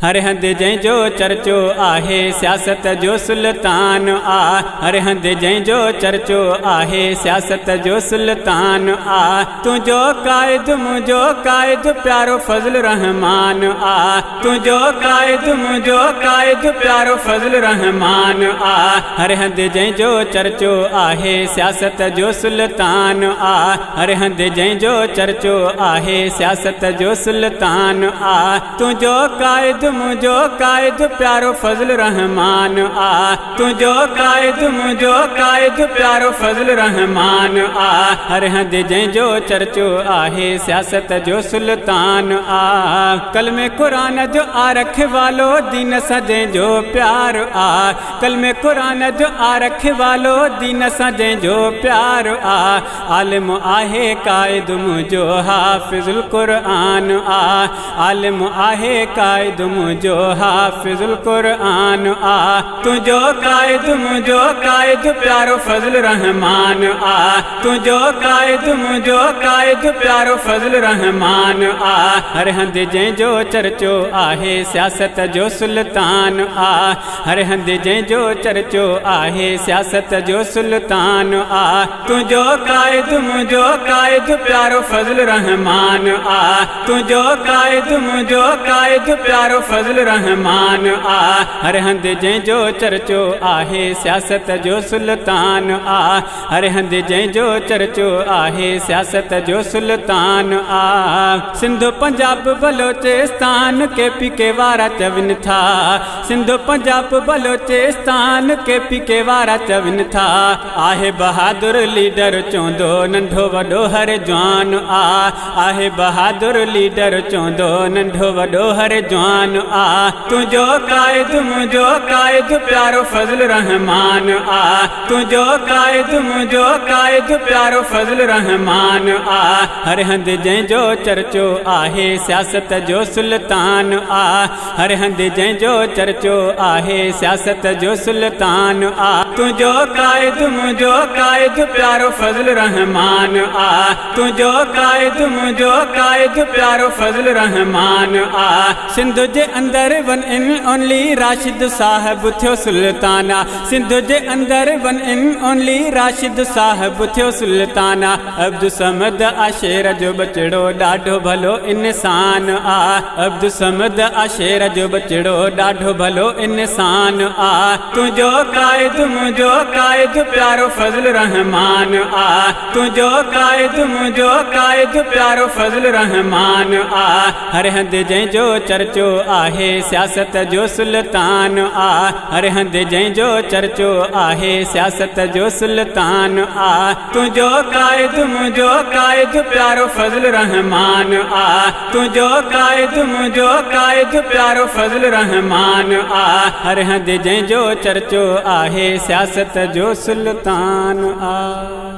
हर हंधि जंहिंजो चर्चो आहे सियासत जो सुल्तान आ। हर हंधि जंहिंजो चर्चो आहे सियासत जो सुल्तान आ। तुंहिंजो कायद मुंहिंजो कायद प्यारो फज़ल रहमान आ। तुंहिंजो कायद मुंहिंजो कायद प्यारो फज़ल रहमान आ। हर हंधि जंहिंजो चर्चो आहे सियासत जो सुल्तान आ। हर हंधि जंहिंजो चर्चो आहे सियासत जो सुल्तान आ। तुंहिंजो कायद मुंहिंजो कायद प्यारो फज़ल रहमान आ। तुंहिंजो कायद मुंहिंजो कायद प्यारो फज़ल रहमान आ। हर हंधि जंहिंजो चर्चो आहे सियासत जो सुल्तान आ। कलमे कुरान जो आ रखे वालो दीन सां जंहिंजो प्यार आ। कलमे कुरान जो आ रखे वालो दीन सां जंहिंजो प्यार आ। आलिम आहे कायद मुंहिंजो हाफ़िज़ुल क़ुरान आ। आलिम आहे कायद मुंहिंजो हाफ़िज़ुल क़ुरान आ। तुंहिंजो कायद मुंहिंजो कायद प्यारो फज़ल रहमान आ। तुंहिंजो कायद मुंहिंजो कायद प्यारो फज़ल रहमान आ। हर हंधि जंहिंजो चर्चो आहे सियासत जो सुल्तान आ। हर हंधि जंहिंजो चर्चो आहे सियासत जो सुल्तान आ। तुंहिंजो कायद मुंहिंजो कायद प्यारो फज़ल रहमान आ। तुंहिंजो कायद मुंहिंजो कायद प्यारो फज़ल रहमान आ। हर हंधि जंहिंजो चर्चो आहे सियासत जो सुल्तान आ। हर हंधि जंहिंजो चर्चो आहे सियासत जो सुल्तान आ। सिंध पंजाब बलोचिस्तान के पीके वारा चवनि था। सिंध पंजाब बलोचिस्तान के पीके वारा चवनि था। आहे बहादुर लीडर चवंदो नंढो वॾो हर जवान आ। आहे बहादुर लीडर चवंदो नंढो वॾो हर जवान आ। तुंहिंजो कायद मुंहिंजो कायद प्यारो फज़ल रहमान आ। तुंहिंजो कायद मुंहिंजो कायद प्यारो फज़ल रहमान आ। हर हंधि जंहिंजो चर्चो आहे सियासत जो सुल्तान आ। हर हंधि जंहिंजो चर्चो आहे सियासत जो सुल्तान आ। तुंहिंजो कायद मुंहिंजो कायद प्यारो फज़ल रहमान आ। तुंहिंजो कायद मुंहिंजो कायद प्यारो फज़ल रहमान आ। सिंध जे अंदर वन इन ओनली राशिद साहब थियो सुल्ताना। सिंध जे अंदर वन इन ओनली राशिद साहब थियो सुल्ताना। अब्दुल समद आशेर जो बचड़ो ॾाढो भलो इंसान आ। अब्दुल समद आशेर जो बचड़ो ॾाढो भलो इंसान आ। तुंहिंजो कायद मुंहिंजो कायद प्यारो फज़ल रहमान आ। तुंहिंजो कायद मुंहिंजो कायद प्यारो फज़ल रहमान आ। हर हंधि जंहिंजो चर्चो आहे सियासत जो सुल्तान आ। हर हंधि जंहिंजो चर्चो आहे सियासत जो सुल्तान आ। तुंहिंजो कायद मुंहिंजो कायद प्यारो फज़ल रहमान आ। तुंहिंजो कायद मुंहिंजो कायद प्यारो फज़ल रहमान आ। हर हंधि जंहिंजो चर्चो आहे सियासत जो सुल्तान आ।